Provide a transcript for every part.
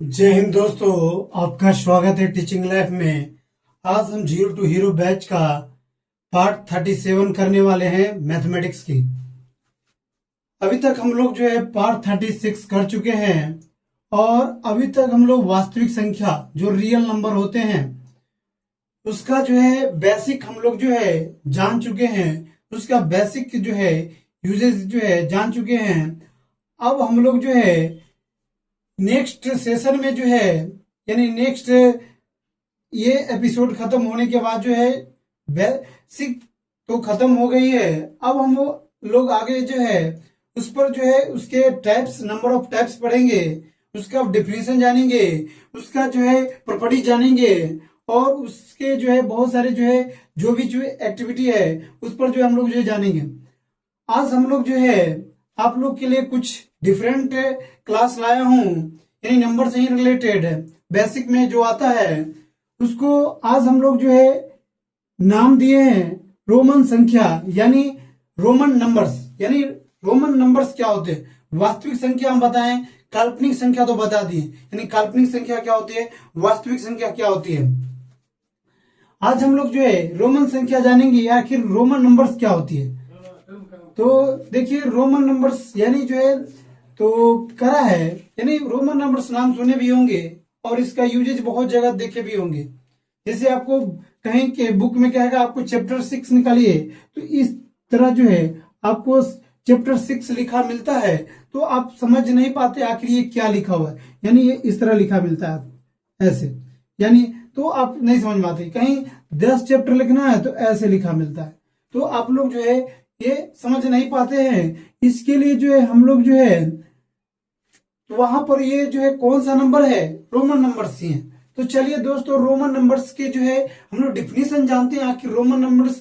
जय हिंद दोस्तों, आपका स्वागत है टीचिंग लाइफ में। आज हम जीरो टू हीरो बैच का पार्ट 37 करने वाले हैं मैथमेटिक्स की। अभी तक हम लोग जो है पार्ट 36 कर चुके हैं और अभी तक हम लोग वास्तविक संख्या जो रियल नंबर होते हैं उसका जो है बेसिक हम लोग जो है जान चुके हैं। उसका बेसिक जो है यूजेस जो है जान चुके हैं। अब हम लोग जो है नेक्स्ट सेशन में जो है यानी नेक्स्ट ये एपिसोड खत्म होने के बाद जो है बेसिक तो खत्म हो गई है। अब हम लोग आगे जो है उस पर जो है उसके टाइप्स नंबर ऑफ टाइप्स पढ़ेंगे, उसका डेफिनेशन जानेंगे, उसका जो है प्रॉपर्टी जानेंगे और उसके जो है बहुत सारे जो भी एक्टिविटी है उस पर जो हम लोग जो है जानेंगे। आज हम लोग जो है आप लोग के लिए कुछ डिफरेंट क्लास लाया हूं यानी नंबर से ही रिलेटेड बेसिक में जो आता है उसको आज हम लोग जो है नाम दिए हैं रोमन संख्या यानी रोमन नंबर्स। यानी रोमन नंबर्स क्या होते हैं? वास्तविक संख्या हम बताएं, काल्पनिक संख्या तो बता दी, यानी काल्पनिक संख्या क्या होती है, वास्तविक संख्या क्या होती है। आज हम लोग जो है रोमन संख्या जानेंगे, आखिर रोमन नंबर्स क्या होती है। तो देखिए रोमन नंबर्स यानी जो है तो करा है यानी रोमन नंबर्स नाम सुने भी होंगे और इसका यूजेज बहुत जगह देखे भी होंगे। जैसे आपको कहीं के बुक में क्या है आपको चैप्टर 6 निकालिए तो इस तरह जो है आपको चैप्टर 6 लिखा मिलता है तो आप समझ नहीं पाते आखिर ये क्या लिखा हुआ है। यानी ये इस तरह लिखा मिलता है ऐसे, यानी तो आप नहीं समझ पाते। कहीं 10 चैप्टर लिखना है तो ऐसे लिखा मिलता है तो आप लोग जो है ये समझ नहीं पाते हैं। इसके लिए जो है हम लोग जो है तो वहां पर ये जो है कौन सा नंबर है, रोमन नंबर्स ही हैं। तो चलिए दोस्तों रोमन नंबर्स के जो है हम लोग डिफिनेशन जानते हैं आखिर रोमन नंबर्स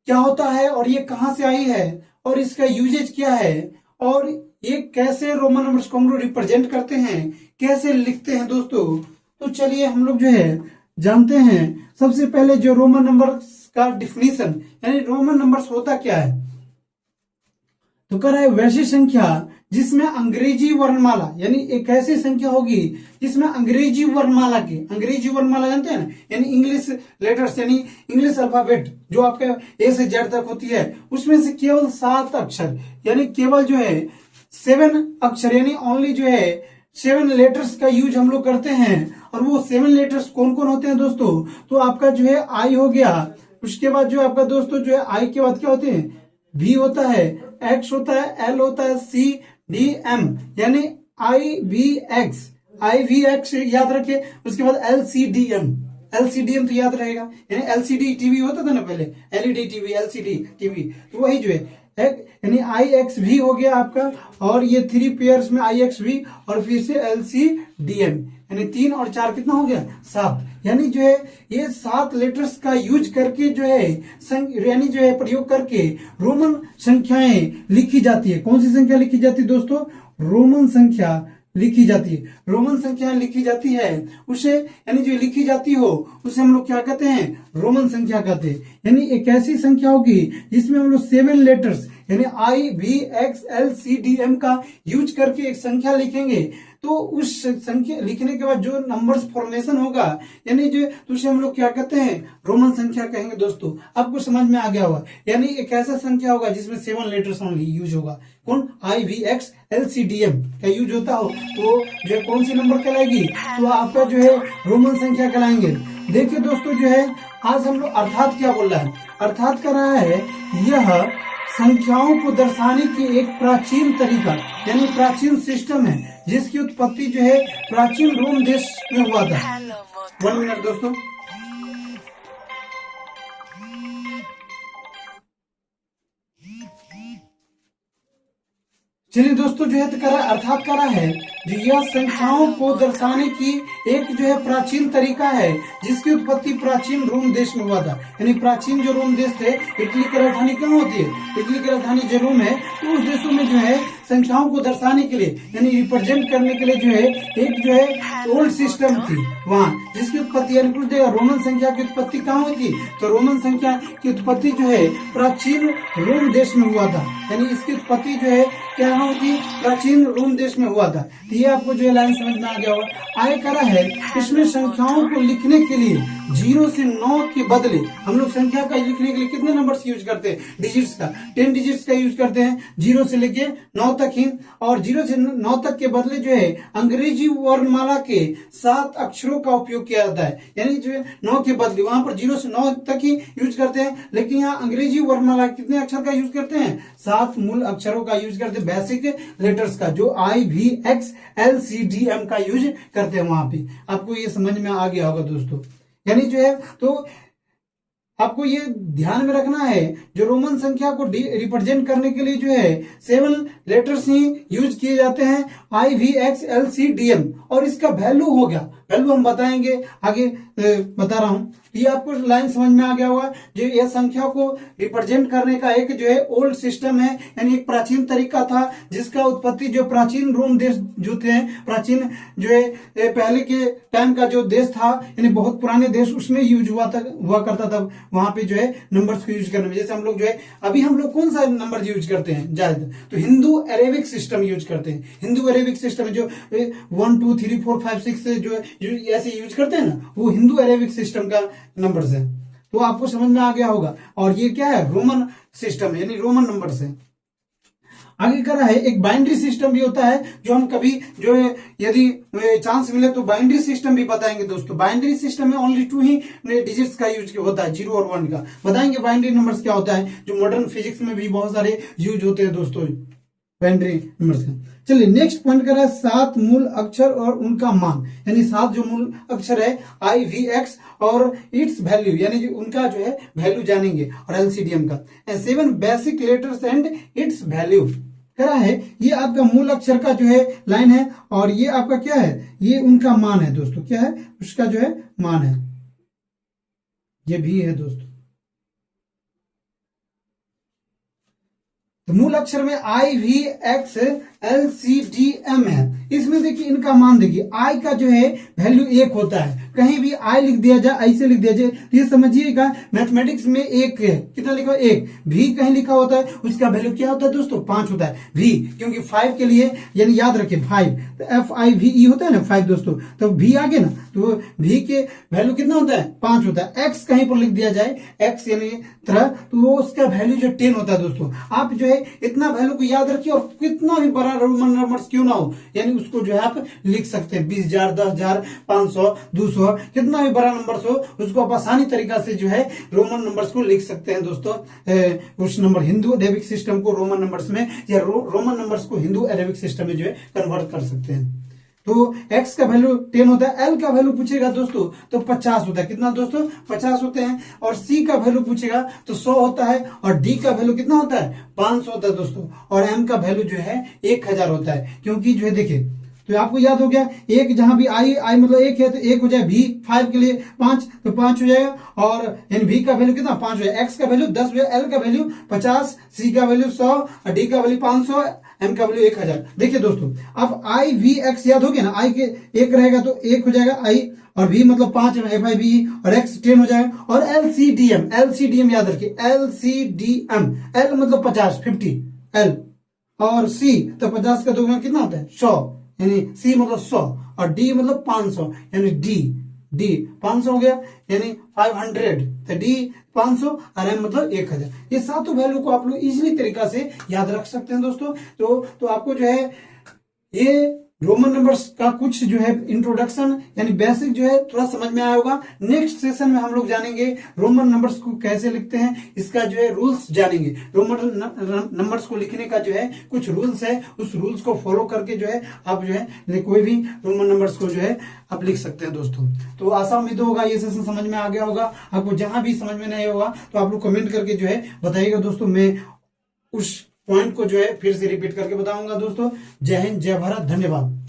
क्या होता है और ये कहां से आई है और इसका यूजेज क्या है और ये कैसे रोमन नंबर्स को हम लोग रिप्रेजेंट करते हैं, कैसे लिखते हैं दोस्तों। तो चलिए हम लोग जो है जानते हैं। सबसे पहले जो रोमन नंबर्स का डिफिनेशन यानी रोमन नंबर्स होता क्या है तो कह रहा है वैसी संख्या जिसमें अंग्रेजी वर्णमाला यानी एक ऐसी संख्या होगी जिसमें अंग्रेजी वर्णमाला की, अंग्रेजी वर्णमाला जानते हैं ना, यानी इंग्लिश लेटर्स यानी इंग्लिश अल्फाबेट जो आपके ए से जेड तक होती है उसमें से केवल 7 अक्षर यानी केवल जो है 7 अक्षर यानी ओनली जो है 7 लेटर्स का यूज हम लोग करते हैं। और वो 7 लेटर्स कौन कौन होते हैं दोस्तों, तो आपका जो है आई हो गया, उसके बाद जो आपका दोस्तों जो है आई के बाद क्या होते हैं भी होता है, एक्स होता है, एल होता है, सी डी एम यानी आई वी एक्स याद रखिए। उसके बाद एल सी डी एम तो याद रहेगा, यानी एलसीडी टीवी होता था ना पहले, एलईडी टीवी एलसीडी टीवी, तो वही जो है यानी आई एक्स भी हो गया आपका और ये 3 पेयर्स में आई एक्स भी और फिर से एल सी डी एम यानी 3 और 4 कितना हो गया 7। यानी जो है ये 7 लेटर्स का यूज करके जो है यानी जो है प्रयोग करके रोमन संख्याएं लिखी जाती है। कौन सी संख्या लिखी जाती है दोस्तों, रोमन संख्या लिखी जाती है। रोमन संख्या लिखी जाती है उसे यानी जो लिखी जाती हो उसे हम लोग क्या कहते हैं, रोमन संख्या कहते हैं। यानी एक ऐसी संख्या होगी जिसमें हम लोग 7 लेटर्स यानी I V X L C D M का यूज करके एक संख्या लिखेंगे तो उस संख्या लिखने के बाद जो नंबर्स फॉर्मेशन होगा यानी जो तो उसे हम लोग क्या कहते हैं, रोमन संख्या कहेंगे। दोस्तों आपको समझ में आ गया होगा, यानी एक ऐसा संख्या होगा जिसमें 7 लेटर्स ओनली यूज होगा। कौन, I V X L C D M का यूज होता हो तो जो है कौन सी नंबर कहलाएगी, तो आपका जो है रोमन संख्या कहलाएंगे। देखिए दोस्तों जो है आज हम लोग अर्थात क्या बोल रहा है, अर्थात कर रहा है यह संख्याओं को दर्शाने की एक प्राचीन तरीका यानी प्राचीन सिस्टम है जिसकी उत्पत्ति जो है प्राचीन रोम देश में हुआ था। 1 मिनट दोस्तों। चलिए दोस्तों जो है तो करा अर्थात करा है जो यह संख्याओं को दर्शाने की एक जो है प्राचीन तरीका है जिसकी उत्पत्ति प्राचीन रोम देश में हुआ था। यानी प्राचीन जो रोम देश थे, इटली की राजधानी कहाँ होती है, इटली की राजधानी जो रोम है, तो उस देशों में जो है संख्याओं को दर्शाने के लिए यानी रिप्रेजेंट करने के लिए जो है एक जो है ओल्ड सिस्टम थी वहां जिसकी उत्पत्ति यानी कुछ देगा रोमन संख्या की उत्पत्ति कहाँ हुई थी, तो रोमन संख्या की उत्पत्ति जो है प्राचीन रोम देश में हुआ था। यानी इसकी उत्पत्ति जो है क्या होती प्राचीन रोम देश में हुआ था। तो ये आपको जो है लाइन समझ में आ गया होगा। आय करा है इसमें संख्याओं को लिखने के लिए 0 से 9 के बदले हम लोग संख्या का लिखने के लिए कितने नंबर्स यूज करते हैं, डिजिट्स का, 10 डिजिट्स का यूज करते हैं 0 से लेके 9 तक ही। और 0 से 9 तक के बदले जो है अंग्रेजी वर्णमाला के 7 अक्षरों का उपयोग किया जाता है। यानी जो है 9 के बदले वहां पर 0 से 9 तक ही यूज करते हैं, लेकिन यहाँ अंग्रेजी वर्णमाला कितने अक्षर का यूज करते हैं, 7 मूल अक्षरों का यूज करते हैं, बेसिक लेटर्स का, जो IVXLCDM का यूज करते हैं वहां पे। आपको ये समझ में आ गया होगा दोस्तों। यानी जो है तो आपको ये ध्यान में रखना है, जो रोमन संख्या को रिप्रेजेंट करने के लिए जो है 7 लेटर्स ही यूज किए जाते हैं, IVXLCDM। और इसका वैल्यू हो गया, वैल्यू हम बताएंगे आगे, बता रहा हूं। ये आपको लाइन समझ में आ गया होगा। जो यह संख्या को रिप्रेजेंट करने का एक जो है ओल्ड सिस्टम है, यानी एक प्राचीन तरीका था, जिसका उत्पत्ति जो प्राचीन रोम देश जो थे, प्राचीन जो है पहले के टाइम का जो देश था, यानी बहुत पुराने देश, उसमें यूज हुआ करता था। वहां पे जो है नंबर्स को यूज करने में, जैसे हम लोग जो है अभी हम लोग कौन सा नंबर यूज करते हैं ज्यादा, तो हिंदू अरेबिक सिस्टम यूज करते हैं। हिंदू अरेबिक सिस्टम जो 1 2 3 4 5 6 से जो ऐसे यूज करते हैं ना, वो हिंदू अरेबिक सिस्टम का नंबर्स है। तो आपको समझ में आ गया होगा। और ये क्या है, रोमन सिस्टम है, यानी रोमन नंबर्स है। आगे करा है एक बाइनरी सिस्टम भी होता है, जो हम कभी जो है यदि चांस मिले तो बाइनरी सिस्टम भी बताएंगे दोस्तों। बाइनरी सिस्टम में ओनली 2 ही डिजिट्स का यूज होता है, 0 और 1 का। बताएंगे बाइनरी नंबर्स क्या होता है, जो मॉडर्न फिजिक्स में भी बहुत सारे यूज होते हैं दोस्तों बाइनरी नंबर्स का। चलिए नेक्स्ट पॉइंट करा है 7 मूल अक्षर और उनका मान, यानी 7 जो मूल अक्षर है IVX और इट्स वैल्यू, यानी उनका जो है वैल्यू जानेंगे, और LCDM का। 7 basic letters and it's value करा है। ये आपका मूल अक्षर का जो है लाइन है, और ये आपका क्या है, ये उनका मान है दोस्तों। क्या है, उसका जो है मान है, ये भी है दोस्तों। तो मूल अक्षर में IVXLCDM है। इसमें देखिए इनका मान देखिए, आई का जो है वैल्यू 1 होता है, कहीं भी आई लिख दिया जाए, ऐसे लिख दिया जाए, ये समझिएगा मैथमेटिक्स में 1 है, कितना लिखा 1। भी कहीं लिखा होता है, उसका वैल्यू क्या होता है दोस्तों, 5 होता है भी, क्योंकि 5 के लिए यानी याद रखें 5, तो FIVE होता है ना 5 दोस्तों, तो भी आगे ना, तो भी के वैल्यू कितना होता है, 5 होता है। एक्स कहीं पर लिख दिया जाए, एक्स यानी तरह, तो वो उसका वैल्यू जो 10 होता है दोस्तों। आप जो है इतना वैल्यू को याद रखिए, और कितना भी बड़ा रोमन नंबर्स क्यों ना हो, यानी उसको जो है आप लिख सकते हैं, 20,000, 10,000, 500, 200, कितना भी बड़ा नंबर्स हो, उसको आप आसानी तरीका से जो है रोमन नंबर्स को लिख सकते हैं दोस्तों। उस नंबर हिंदू अरेबिक सिस्टम को रोमन नंबर्स में, या रोमन नंबर्स को हिंदू अरेबिक सिस्टम में जो है कन्वर्ट कर सकते हैं। तो x का वैल्यू 10 होता है, l का वैल्यू पूछेगा दोस्तों तो 50 होता है, कितना दोस्तों 50 होते हैं। और c का वैल्यू पूछेगा तो 100 होता है, और d का वैल्यू कितना होता है 500 होता है दोस्तों, और m का वैल्यू जो है 1000 होता है। क्योंकि जो है देखिए, तो आपको याद हो गया, एक जहां भी आई मतलब 1 है तो 1 हो जाए, भी 5 के लिए 5 तो 5 हो जाएगा, और यानी भी का वैल्यू कितना 5 हो जाएगा, x का वैल्यू 10 हो जाएगा, l का वैल्यू 50, c का वैल्यू 100, और d का वैल्यू 500, m का वैल्यू 1000। देखिए दोस्तों, अब IVX याद हो गया ना, i के 1 रहेगा तो 1 हो जाएगा i, और v मतलब 5 FIVE, और x 10 हो जाएगा। और LCDM याद रखिए, LCDM, l मतलब 50 l, और c तो 50 का 2 कितना होता है 100, यानी c मतलब 100, और d मतलब 500, यानी d 500 हो गया, यानी 500, तो d 500, और m मतलब 1000। ये सातों वैल्यू को आप लोग इजीली तरीका से याद रख सकते हैं दोस्तों। तो आपको जो है ये रोमन नंबर्स का कुछ जो है इंट्रोडक्शन यानी बेसिक जो है थोड़ा समझ में आया होगा। नेक्स्ट सेशन में हम लोग जानेंगे रोमन नंबर्स को कैसे लिखते हैं, इसका जो है रूल्स जानेंगे। रोमन नंबर्स को लिखने का जो है कुछ रूल्स है, उस रूल्स को फॉलो करके जो है आप जो है कोई भी रोमन नंबर्स को जो है आप लिख सकते हैं दोस्तों। तो आशा उम्मीद होगा ये सेशन समझ में आ गया होगा। आपको जहां भी समझ में नहीं होगा तो आप लोग कमेंट करके जो है बताइएगा दोस्तों, मैं उस पॉइंट को जो है फिर से रिपीट करके बताऊंगा दोस्तों। जय हिंद, जय भारत, धन्यवाद।